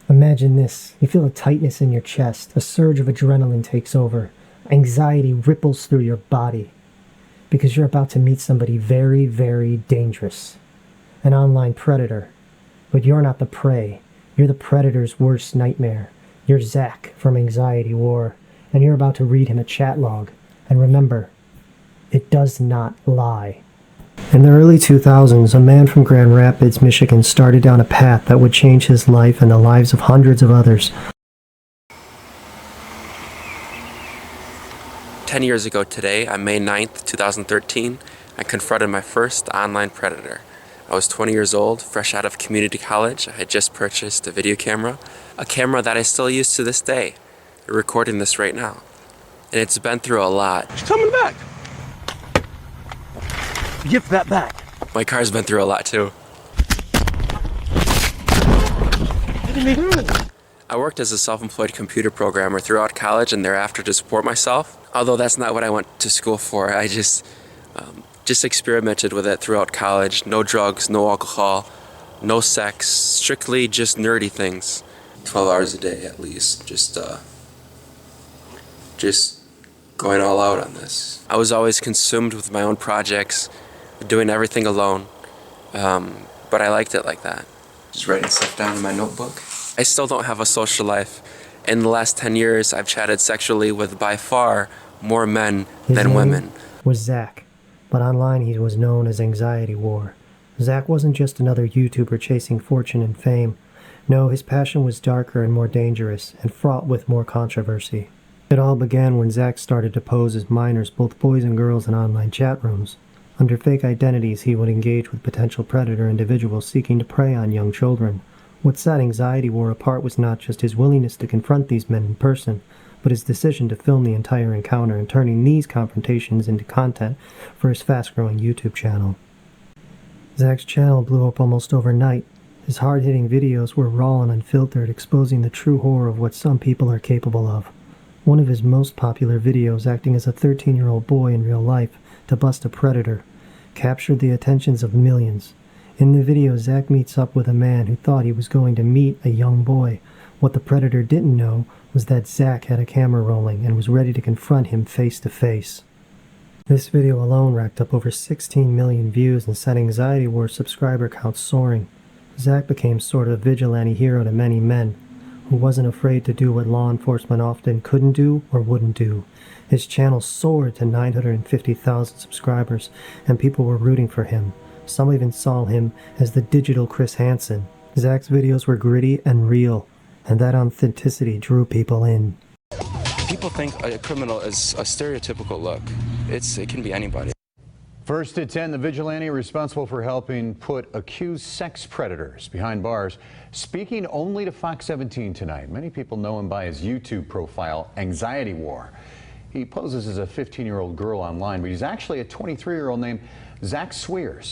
Imagine this. You feel a tightness in your chest, a surge of adrenaline takes over, anxiety ripples through your body, because you're about to meet somebody very, very dangerous. An online predator. But you're not the prey. You're the predator's worst nightmare. You're Zach from Anxiety War, and you're about to read him a chat log. And remember, it does not lie. In the early 2000s, a man from Grand Rapids, Michigan started down a path that would change his life and the lives of hundreds of others. 10 years ago today, on May 9th, 2013, I confronted my first online predator. I was 20 years old, fresh out of community college. I had just purchased a video camera, a camera that I still use to this day. We're recording this right now. And it's been through a lot. She's coming back. Give that back. My car's been through a lot too. What did they do? I worked as a self-employed computer programmer throughout college and thereafter to support myself. Although that's not what I went to school for. I just experimented with it throughout college. No drugs, no alcohol, no sex, strictly just nerdy things. 12 hours a day at least, just going all out on this. I was always consumed with my own projects, doing everything alone, but I liked it like that. Just writing stuff down in my notebook. I still don't have a social life. In the last 10 years, I've chatted sexually with by far more men than women. Was Zach, but online he was known as Anxiety War. Zach wasn't just another YouTuber chasing fortune and fame. No, his passion was darker and more dangerous, and fraught with more controversy. It all began when Zach started to pose as minors, both boys and girls, in online chat rooms. Under fake identities, he would engage with potential predator individuals seeking to prey on young children. What set Anxiety War apart was not just his willingness to confront these men in person, but his decision to film the entire encounter and turning these confrontations into content for his fast-growing YouTube channel. Zach's channel blew up almost overnight. His hard-hitting videos were raw and unfiltered, exposing the true horror of what some people are capable of. One of his most popular videos, acting as a 13-year-old boy in real life to bust a predator, captured the attentions of millions. In the video, Zach meets up with a man who thought he was going to meet a young boy. What the predator didn't know was that Zach had a camera rolling and was ready to confront him face to face. This video alone racked up over 16 million views and set Anxiety War's subscriber count soaring. Zach became sort of a vigilante hero to many men, who wasn't afraid to do what law enforcement often couldn't do or wouldn't do. His channel soared to 950,000 subscribers, and people were rooting for him. Some even saw him as the digital Chris Hansen. Zach's videos were gritty and real, and that authenticity drew people in. People think a criminal is a stereotypical look. It can be anybody. First at 10, the vigilante responsible for helping put accused sex predators behind bars, speaking only to Fox 17 tonight. Many people know him by his YouTube profile, Anxiety War. He poses as a 15-year-old girl online, but he's actually a 23-year-old named Zach Swears.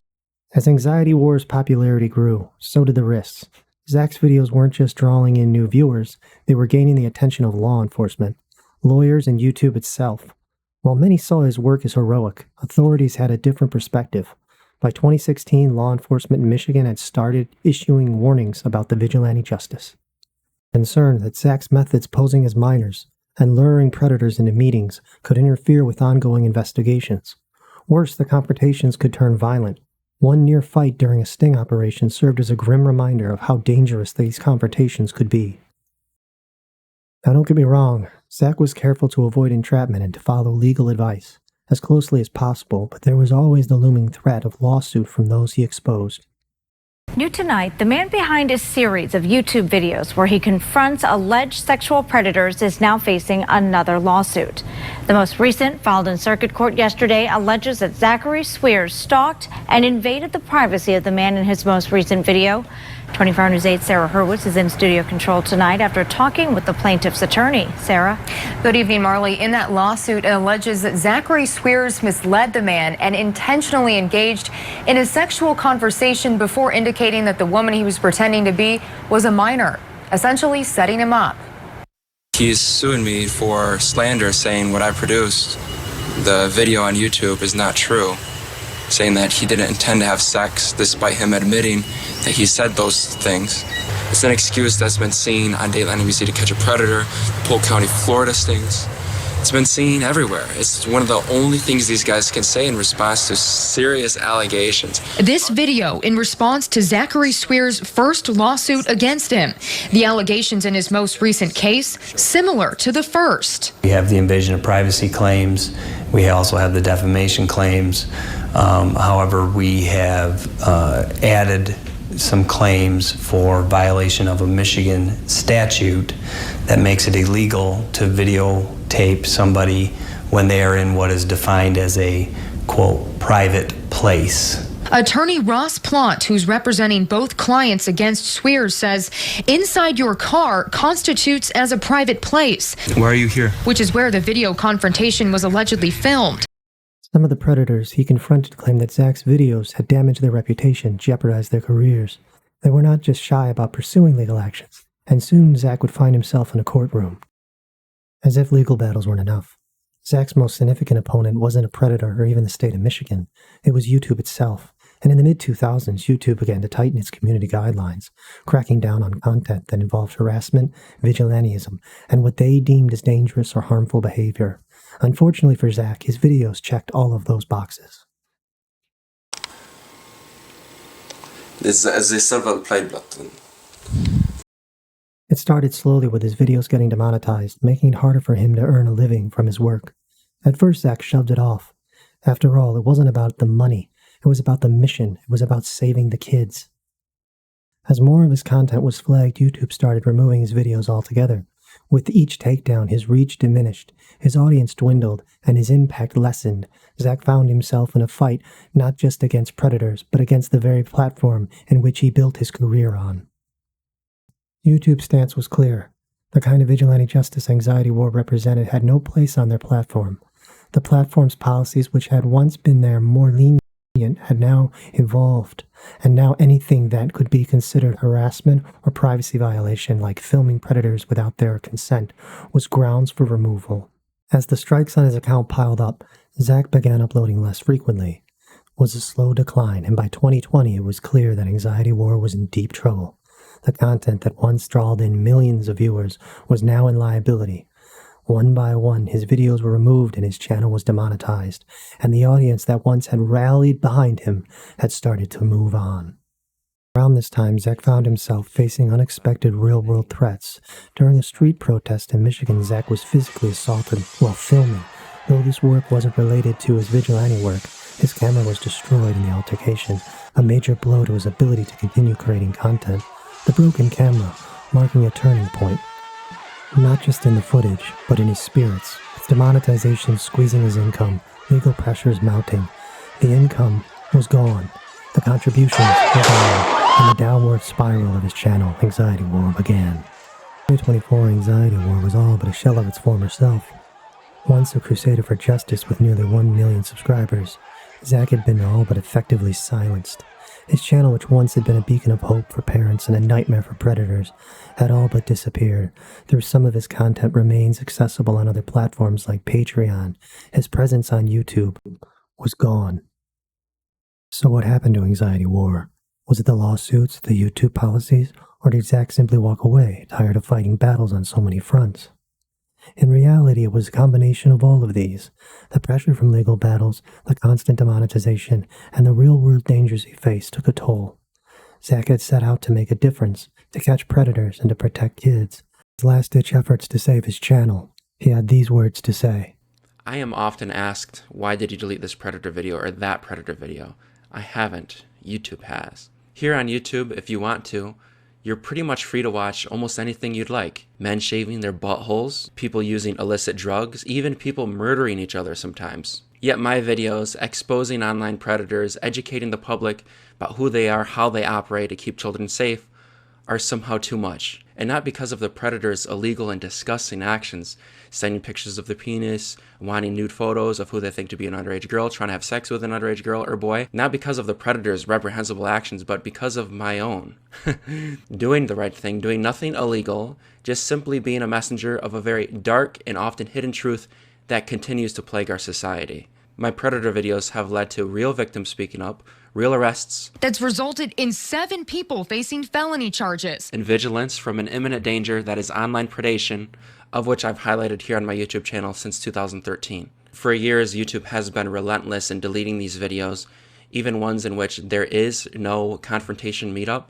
As Anxiety War's popularity grew, so did the risks. Zach's videos weren't just drawing in new viewers, they were gaining the attention of law enforcement, lawyers, and YouTube itself. While many saw his work as heroic, authorities had a different perspective. By 2016, law enforcement in Michigan had started issuing warnings about the vigilante justice. Concerned that Zach's methods posing as minors and luring predators into meetings could interfere with ongoing investigations. Worse, the confrontations could turn violent. One near fight during a sting operation served as a grim reminder of how dangerous these confrontations could be. Now don't get me wrong, Zach was careful to avoid entrapment and to follow legal advice as closely as possible, but there was always the looming threat of lawsuit from those he exposed. New tonight, the man behind a series of YouTube videos where he confronts alleged sexual predators is now facing another lawsuit. The most recent, filed in circuit court yesterday, alleges that Zachary Swears stalked and invaded the privacy of the man in his most recent video. 24 News 8's Sarah Hurwitz is in studio control tonight after talking with the plaintiff's attorney. Sarah? Good evening, Marley. In that lawsuit, it alleges that Zachary Swears misled the man and intentionally engaged in a sexual conversation before indicating that the woman he was pretending to be was a minor, essentially setting him up. He's suing me for slander, saying what I produced, the video on YouTube, is not true, saying that he didn't intend to have sex despite him admitting that he said those things. It's an excuse that's been seen on Dateline NBC to catch a predator, Polk County, Florida stings. It's been seen everywhere. It's one of the only things these guys can say in response to serious allegations. This video in response to Zachary Swear's first lawsuit against him. The allegations in his most recent case, similar to the first. We have the invasion of privacy claims. We also have the defamation claims. However, we have added some claims for violation of a Michigan statute that makes it illegal to videotape somebody when they are in what is defined as a, quote, private place. Attorney Ross Plante, who's representing both clients against Swears, says inside your car constitutes as a private place. Why are you here? Which is where the video confrontation was allegedly filmed. Some of the predators he confronted claimed that Zach's videos had damaged their reputation, jeopardized their careers. They were not just shy about pursuing legal actions, and soon Zach would find himself in a courtroom. As if legal battles weren't enough, Zach's most significant opponent wasn't a predator or even the state of Michigan. It was YouTube itself. And in the mid-2000s, YouTube began to tighten its community guidelines, cracking down on content that involved harassment, vigilantism, and what they deemed as dangerous or harmful behavior. Unfortunately for Zach, his videos checked all of those boxes. They several play button. It started slowly with his videos getting demonetized, making it harder for him to earn a living from his work. At first, Zach shoved it off. After all, it wasn't about the money. It was about the mission. It was about saving the kids. As more of his content was flagged, YouTube started removing his videos altogether. With each takedown, his reach diminished, his audience dwindled, and his impact lessened. Zach found himself in a fight not just against predators, but against the very platform in which he built his career on. YouTube's stance was clear. The kind of vigilante justice Anxiety War represented had no place on their platform. The platform's policies, which had once been there more lenient, had now evolved, and now anything that could be considered harassment or privacy violation, like filming predators without their consent, was grounds for removal. As the strikes on his account piled up, Zach began uploading less frequently. It was a slow decline, and by 2020 it was clear that Anxiety War was in deep trouble. The content that once drawled in millions of viewers was now in liability. One by one, his videos were removed and his channel was demonetized, and the audience that once had rallied behind him had started to move on. Around this time, Zach found himself facing unexpected real-world threats. During a street protest in Michigan, Zach was physically assaulted while filming. Though this work wasn't related to his vigilante work, his camera was destroyed in the altercation, a major blow to his ability to continue creating content. The broken camera, marking a turning point. Not just in the footage, but in his spirits. With demonetization squeezing his income, legal pressures mounting. The income was gone. The contributions were gone. And the downward spiral of his channel, Anxiety War, began. 2024 Anxiety War was all but a shell of its former self. Once a crusader for justice with nearly 1 million subscribers, Zach had been all but effectively silenced. His channel, which once had been a beacon of hope for parents and a nightmare for predators, had all but disappeared. Though some of his content remains accessible on other platforms like Patreon, his presence on YouTube was gone. So what happened to Anxiety War? Was it the lawsuits, the YouTube policies, or did Zach simply walk away, tired of fighting battles on so many fronts? In reality, it was a combination of all of these. The pressure from legal battles, the constant demonetization, and the real-world dangers he faced took a toll. Zach had set out to make a difference, to catch predators and to protect kids. His last-ditch efforts to save his channel, he had these words to say. I am often asked, why did you delete this predator video or that predator video? I haven't. YouTube has. Here on YouTube, if you want to, you're pretty much free to watch almost anything you'd like. Men shaving their buttholes, people using illicit drugs, even people murdering each other sometimes. Yet my videos, exposing online predators, educating the public about who they are, how they operate to keep children safe, are somehow too much. And not because of the predators' illegal and disgusting actions, sending pictures of the penis, wanting nude photos of who they think to be an underage girl, trying to have sex with an underage girl or boy. Not because of the predators' reprehensible actions, but because of my own. Doing the right thing, doing nothing illegal, just simply being a messenger of a very dark and often hidden truth that continues to plague our society. My predator videos have led to real victims speaking up, real arrests, That's resulted in 7 people facing felony charges. and vigilance from an imminent danger that is online predation, of which I've highlighted here on my YouTube channel since 2013. For years, YouTube has been relentless in deleting these videos, even ones in which there is no confrontation meetup,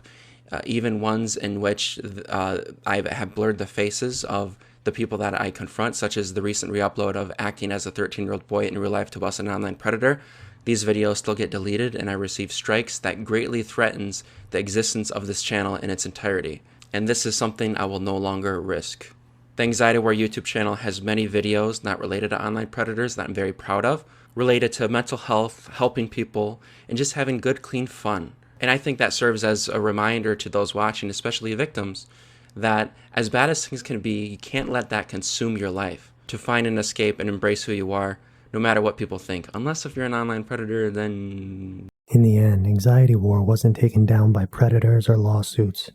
even ones in which I have blurred the faces of the people that I confront, such as the recent re-upload of acting as a 13-year-old boy in real life to bust an online predator. These videos still get deleted, and I receive strikes that greatly threatens the existence of this channel in its entirety. And this is something I will no longer risk. The Anxiety War YouTube channel has many videos not related to online predators that I'm very proud of, related to mental health, helping people, and just having good, clean fun. And I think that serves as a reminder to those watching, especially victims, that as bad as things can be, you can't let that consume your life. To find an escape and embrace who you are, no matter what people think. Unless if you're an online predator, then... In the end, Anxiety War wasn't taken down by predators or lawsuits.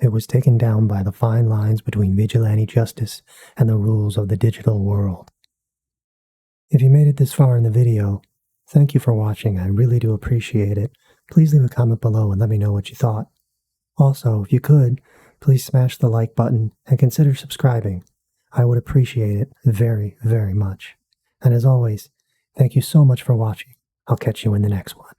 It was taken down by the fine lines between vigilante justice and the rules of the digital world. If you made it this far in the video, thank you for watching. I really do appreciate it. Please leave a comment below and let me know what you thought. Also, if you could, please smash the like button and consider subscribing. I would appreciate it very, very much. And as always, thank you so much for watching. I'll catch you in the next one.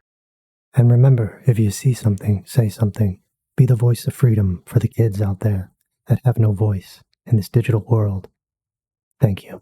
And remember, if you see something, say something. Be the voice of freedom for the kids out there that have no voice in this digital world. Thank you.